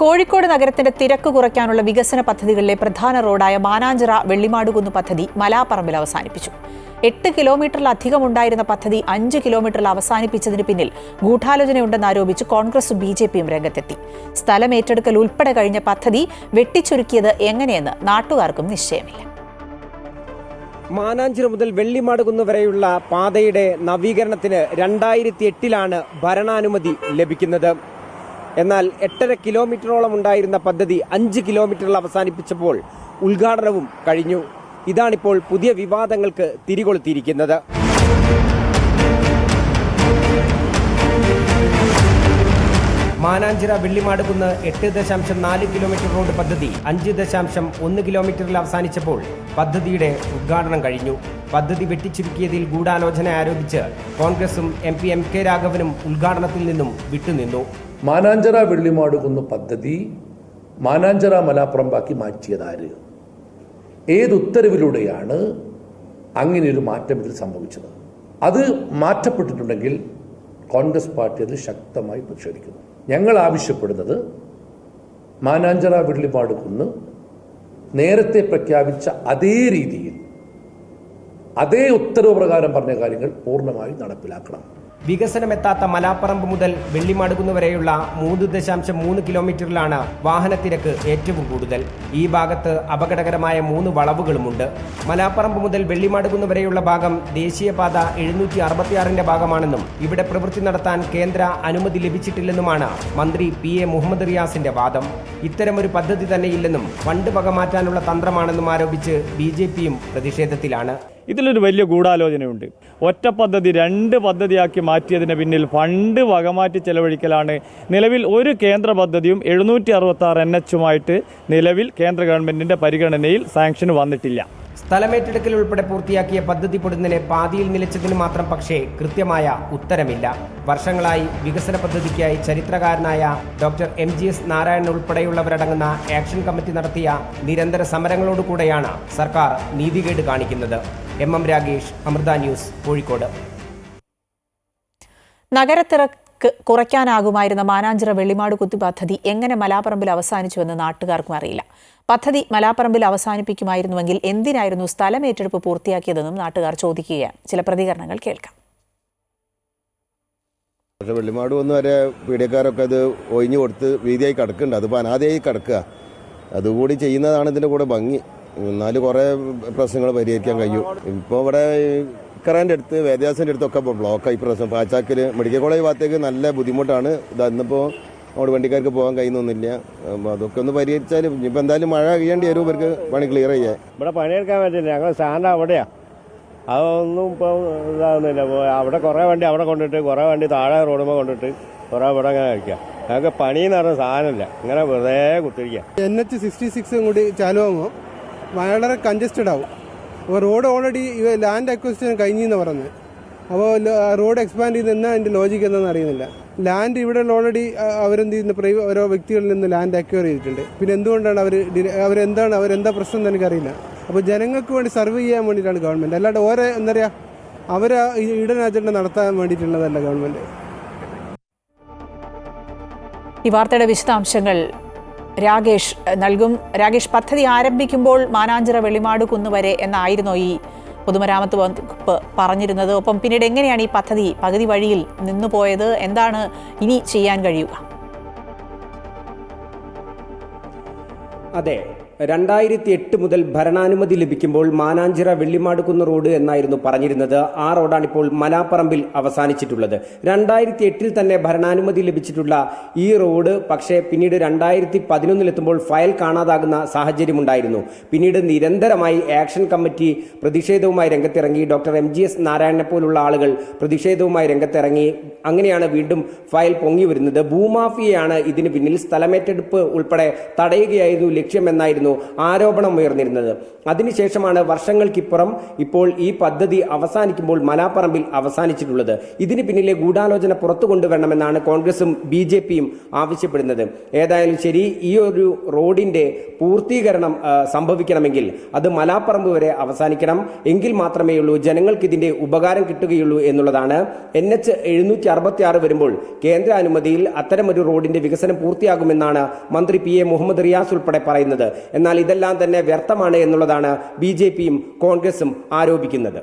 കോഴിക്കോട് നഗരത്തിന്റെ തിരക്ക് കുറയ്ക്കാനുള്ള വികസന പദ്ധതികളിലെ പ്രധാന റോഡായ മാനാഞ്ചിറ വെള്ളിമാടുകുന്ന് പദ്ധതി മലാപ്പറമ്പിൽ അവസാനിപ്പിച്ചു. 8 കിലോമീറ്ററിലധികം ഉണ്ടായിരുന്ന പദ്ധതി 5 കിലോമീറ്ററിൽ അവസാനിപ്പിച്ചതിന് പിന്നിൽ ഗൂഢാലോചനയുണ്ടെന്നാരോപിച്ച് കോൺഗ്രസും BJPയും രംഗത്തെത്തി. സ്ഥലം ഏറ്റെടുക്കൽ ഉൾപ്പെടെ കഴിഞ്ഞ പദ്ധതി വെട്ടിച്ചുരുക്കിയത് എങ്ങനെയെന്ന് നാട്ടുകാർക്കും നിശ്ചയമില്ല. മാനാഞ്ചിറ മുതൽ വെള്ളിമാടുകുന്ന് വരെയുള്ള പാതയുടെ നവീകരണത്തിന് 2008 ഭരണാനുമതി ലഭിക്കുന്നത്. എന്നാൽ 8.5 കിലോമീറ്ററോളം ഉണ്ടായിരുന്ന പദ്ധതി 5 കിലോമീറ്ററിൽ അവസാനിപ്പിച്ചപ്പോൾ ഉദ്ഘാടനവും കഴിഞ്ഞു. ഇതാണിപ്പോൾ പുതിയ വിവാദങ്ങൾക്ക് തിരികൊളുത്തിയിരിക്കുന്നത്. മാനാഞ്ചിറ വെള്ളിമാടുകുന്ന് 8.4 കിലോമീറ്റർ റോഡ് പദ്ധതി 5.1 കിലോമീറ്ററിൽ അവസാനിച്ചപ്പോൾ പദ്ധതിയുടെ ഉദ്ഘാടനം കഴിഞ്ഞു. പദ്ധതി വെട്ടിച്ചുരുക്കിയതിൽ ഗൂഢാലോചന ആരോപിച്ച് കോൺഗ്രസും MP MK രാഘവനും ഉദ്ഘാടനത്തിൽ നിന്നും വിട്ടുനിന്നു. മാനാഞ്ചിറ വെള്ളിമാടുകുന്ന് പദ്ധതി മാനാഞ്ചിറ മലാപ്പറമ്പാക്കി മാറ്റിയതാര്? ഏത് ഉത്തരവിലൂടെയാണ് അങ്ങനെയൊരു മാറ്റം ഇതിൽ സംഭവിച്ചത്? അത് മാറ്റപ്പെട്ടിട്ടുണ്ടെങ്കിൽ കോൺഗ്രസ് പാർട്ടി അതിൽ ശക്തമായി പ്രതിഷേധിക്കുന്നു. ഞങ്ങൾ ആവശ്യപ്പെടുന്നത് മാനാഞ്ചിറ വെള്ളിമാടുകുന്ന് നേരത്തെ പ്രഖ്യാപിച്ച അതേ രീതിയിൽ അതേ ഉത്തരവ് പ്രകാരം പറഞ്ഞ കാര്യങ്ങൾ പൂർണ്ണമായി നടപ്പിലാക്കണം. വികസനമെത്താത്ത മലാപ്പറമ്പ് മുതൽ വെള്ളിമാടുകുന്ന് വരെയുള്ള 3.3 കിലോമീറ്ററിലാണ് വാഹനത്തിരക്ക് ഏറ്റവും കൂടുതൽ. ഈ ഭാഗത്ത് അപകടകരമായ 3 വളവുകളുമുണ്ട്. മലാപ്പറമ്പ് മുതൽ വെള്ളിമാടുകുന്ന് വരെയുള്ള ഭാഗം ദേശീയപാത 766 ഭാഗമാണെന്നും ഇവിടെ പ്രവൃത്തി നടത്താൻ കേന്ദ്ര അനുമതി ലഭിച്ചിട്ടില്ലെന്നുമാണ് മന്ത്രി PA മുഹമ്മദ് റിയാസിന്റെ വാദം. ഇത്തരമൊരു പദ്ധതി തന്നെയില്ലെന്നും ഫണ്ട് വകമാറ്റാനുള്ള തന്ത്രമാണെന്നും ആരോപിച്ച് BJPയും പ്രതിഷേധത്തിലാണ്. ഇതിലൊരു വലിയ ഗൂഢാലോചനയുണ്ട്. ഒറ്റ പദ്ധതി 2 പദ്ധതിയാക്കി മാറ്റിയതിന് പിന്നിൽ ഫണ്ട് വകമാറ്റി ചെലവഴിക്കലാണ്. നിലവിൽ ഒരു കേന്ദ്ര പദ്ധതിയും 766 NH നിലവിൽ കേന്ദ്ര ഗവൺമെന്റിന്റെ പരിഗണനയിൽ സാങ്ഷന് വന്നിട്ടില്ല. സ്ഥലമേറ്റെടുക്കൽ ഉൾപ്പെടെ പൂർത്തിയാക്കിയ പദ്ധതി പൊടുന്നതിനെ പാതിയിൽ നിലച്ചതിന് മാത്രം പക്ഷേ കൃത്യമായ ഉത്തരമില്ല. വർഷങ്ങളായി വികസന പദ്ധതിക്കായി ചരിത്രകാരനായ ഡോക്ടർ MGS നാരായണൻ ഉൾപ്പെടെയുള്ളവരടങ്ങുന്ന ആക്ഷൻ കമ്മിറ്റി നടത്തിയ നിരന്തര സമരങ്ങളോടുകൂടെയാണ് സർക്കാർ നീതികേട് കാണിക്കുന്നത്. MM Ragesh, Amrita news, Kozhikode. നഗരത്തിരക്ക് കുറയ്ക്കാനാകുമായിരുന്ന മാനാഞ്ചിറ വെള്ളിമാടുകുന്ന് പദ്ധതി എങ്ങനെ മലാപ്പറമ്പിൽ അവസാനിച്ചുവെന്ന് നാട്ടുകാർക്കും അറിയില്ല. പദ്ധതി മലാപ്പറമ്പിൽ അവസാനിപ്പിക്കുമായിരുന്നുവെങ്കിൽ എന്തിനായിരുന്നു സ്ഥലം ഏറ്റെടുപ്പ് പൂർത്തിയാക്കിയതെന്നും നാട്ടുകാർ ചോദിക്കുകയാണ്. ചില പ്രതികരണങ്ങൾ കേൾക്കാം. വെള്ളിമാടുകുന്ന് വരെ പീഡിയക്കാരൊക്കെ അത് ഒഴിഞ്ഞു കൊടുത്ത് വീതിയായി കിടക്കുന്നുണ്ട്. അതിപ്പോൾ അനാഥയായി കിടക്കുക. അതുകൂടി ചെയ്യുന്നതാണ് ഇതിൻ്റെ കൂടെ ഭംഗി. എന്നാലും കുറേ പ്രശ്നങ്ങൾ പരിഹരിക്കാൻ കഴിയും. ഇപ്പോൾ ഇവിടെ ഇക്കറാൻ്റെ അടുത്ത് വേദയാസിൻ്റെ അടുത്തൊക്കെ ബ്ലോക്കായി പ്രശ്നം. പാച്ചാക്കിൽ മെഡിക്കൽ കോളേജ് ഭാഗത്തേക്ക് നല്ല ബുദ്ധിമുട്ടാണ്. ഇന്നിപ്പോൾ അവിടെ വണ്ടിക്കാർക്ക് പോകാൻ കഴിയുന്നൊന്നുമില്ല. അതൊക്കെ ഒന്ന് പരിഹരിച്ചാൽ ഇനിയിപ്പോൾ എന്തായാലും മഴ കഴിയേണ്ടി വരും ഇവർക്ക് പണി ക്ലിയർ ചെയ്യാൻ. ഇവിടെ പണിയെടുക്കാൻ പറ്റില്ല. ഞങ്ങൾ സ്റ്റാൻഡ് അവിടെയാണ്. അതൊന്നും ഇപ്പോൾ ഇതാകുന്നില്ല. അവിടെ കുറേ വണ്ടി അവിടെ കൊണ്ടിട്ട് കുറേ വണ്ടി താഴെ റോഡുമ്പോൾ കൊണ്ടിട്ട് കുറേ ഇവിടെ അങ്ങനെ കഴിക്കുക. ഞങ്ങൾക്ക് പണിയെന്ന് പറഞ്ഞ സാധനമില്ല. ഇങ്ങനെ വെറുതെ കുത്തിരിക്കുക. NH 66 കൂടി ചാലുവാകുമ്പോൾ വളരെ കൺജസ്റ്റഡ് ആവും. അപ്പോൾ റോഡ് ഓൾറെഡി ലാൻഡ് അക്വസിഷൻ കഴിഞ്ഞെന്ന് പറഞ്ഞത്. അപ്പോൾ റോഡ് എക്സ്പാൻഡ് ചെയ്ത് എന്നാൽ അതിൻ്റെ ലോജിക്ക് എന്താണെന്ന് അറിയുന്നില്ല. ലാൻഡ് ഇവിടെ ഓൾറെഡി അവരെന്ത് ചെയ്യുന്ന ഓരോ വ്യക്തികളിൽ നിന്ന് ലാൻഡ് അക്വയർ ചെയ്തിട്ടുണ്ട്. പിന്നെ എന്തുകൊണ്ടാണ് അവരെന്താ പ്രശ്നം എന്ന് എനിക്കറിയില്ല. അപ്പോൾ ജനങ്ങൾക്ക് വേണ്ടി സർവ് ചെയ്യാൻ വേണ്ടിയിട്ടാണ് ഗവൺമെൻറ്, അല്ലാണ്ട് ഓരോ എന്താ പറയുക അവരെ ഈഡൻ അജണ്ട നടത്താൻ വേണ്ടിയിട്ടുള്ളതല്ല ഗവൺമെൻറ്. ഈ വാർത്തയുടെ വിശദാംശങ്ങൾ രാഗേഷ് നൽകും. രാഗേഷ്, പദ്ധതി ആരംഭിക്കുമ്പോൾ മാനാഞ്ചിറ വെള്ളിമാടുകുന്ന് വരെ എന്നായിരുന്നോ ഈ പൊതുമരാമത്ത് വകുപ്പ് പറഞ്ഞിരുന്നത്? ഒപ്പം പിന്നീട് എങ്ങനെയാണ് ഈ പദ്ധതി പകുതി വഴിയിൽ നിന്നുപോയത്? എന്താണ് ഇനി ചെയ്യാൻ കഴിയുക? അതെ, 2008 മുതൽ ഭരണാനുമതി ലഭിക്കുമ്പോൾ മാനാഞ്ചിറ വെള്ളിമാടുകുന്ന് റോഡ് എന്നായിരുന്നു പറഞ്ഞിരുന്നത്. ആ റോഡാണിപ്പോൾ മലാപ്പറമ്പിൽ അവസാനിച്ചിട്ടുള്ളത്. 2008 തന്നെ ഭരണാനുമതി ലഭിച്ചിട്ടുള്ള ഈ റോഡ് പക്ഷേ പിന്നീട് 2011 ഫയൽ കാണാതാകുന്ന സാഹചര്യമുണ്ടായിരുന്നു. പിന്നീട് നിരന്തരമായി ആക്ഷൻ കമ്മിറ്റി പ്രതിഷേധവുമായി രംഗത്തിറങ്ങി. ഡോക്ടർ MGS നാരായണനെ പോലുള്ള ആളുകൾ പ്രതിഷേധവുമായി രംഗത്തിറങ്ങി. അങ്ങനെയാണ് വീണ്ടും ഫയൽ പൊങ്ങി വരുന്നത്. ഭൂമാഫിയയാണ് ഇതിന് പിന്നിൽ. സ്ഥലമേറ്റെടുപ്പ് ഉൾപ്പെടെ തടയുകയായിരുന്നു ലക്ഷ്യമെന്നായിരുന്നു എന്നായിരുന്നു ആരോപണം ഉയർന്നിരുന്നത്. അതിനുശേഷമാണ് വർഷങ്ങൾക്കിപ്പുറം ഇപ്പോൾ ഈ പദ്ധതി അവസാനിക്കുമ്പോൾ മലാപ്പറമ്പിൽ അവസാനിച്ചിട്ടുള്ളത്. ഇതിന് പിന്നിലെ ഗൂഢാലോചന പുറത്തു കൊണ്ടുവരണമെന്നാണ് കോൺഗ്രസും BJPയും ആവശ്യപ്പെടുന്നത്. ഏതായാലും ശരി, ഈ ഒരു റോഡിന്റെ പൂർത്തീകരണം സംഭവിക്കണമെങ്കിൽ അത് മലാപ്പറമ്പ് വരെ അവസാനിക്കണം. എങ്കിൽ മാത്രമേ ഉള്ളൂ ജനങ്ങൾക്ക് ഇതിന്റെ ഉപകാരം കിട്ടുകയുള്ളൂ എന്നുള്ളതാണ്. NH 766 വരുമ്പോൾ കേന്ദ്ര അനുമതിയിൽ അത്തരമൊരു റോഡിന്റെ വികസനം പൂർത്തിയാകുമെന്നാണ് മന്ത്രി PA മുഹമ്മദ് റിയാസ് ഉൾപ്പെടെ പറയുന്നത്. എന്നാൽ ഇതെല്ലാം തന്നെ വ്യർത്ഥമാണ് എന്നുള്ളതാണ് BJPയും കോൺഗ്രസും ആരോപിക്കുന്നത്.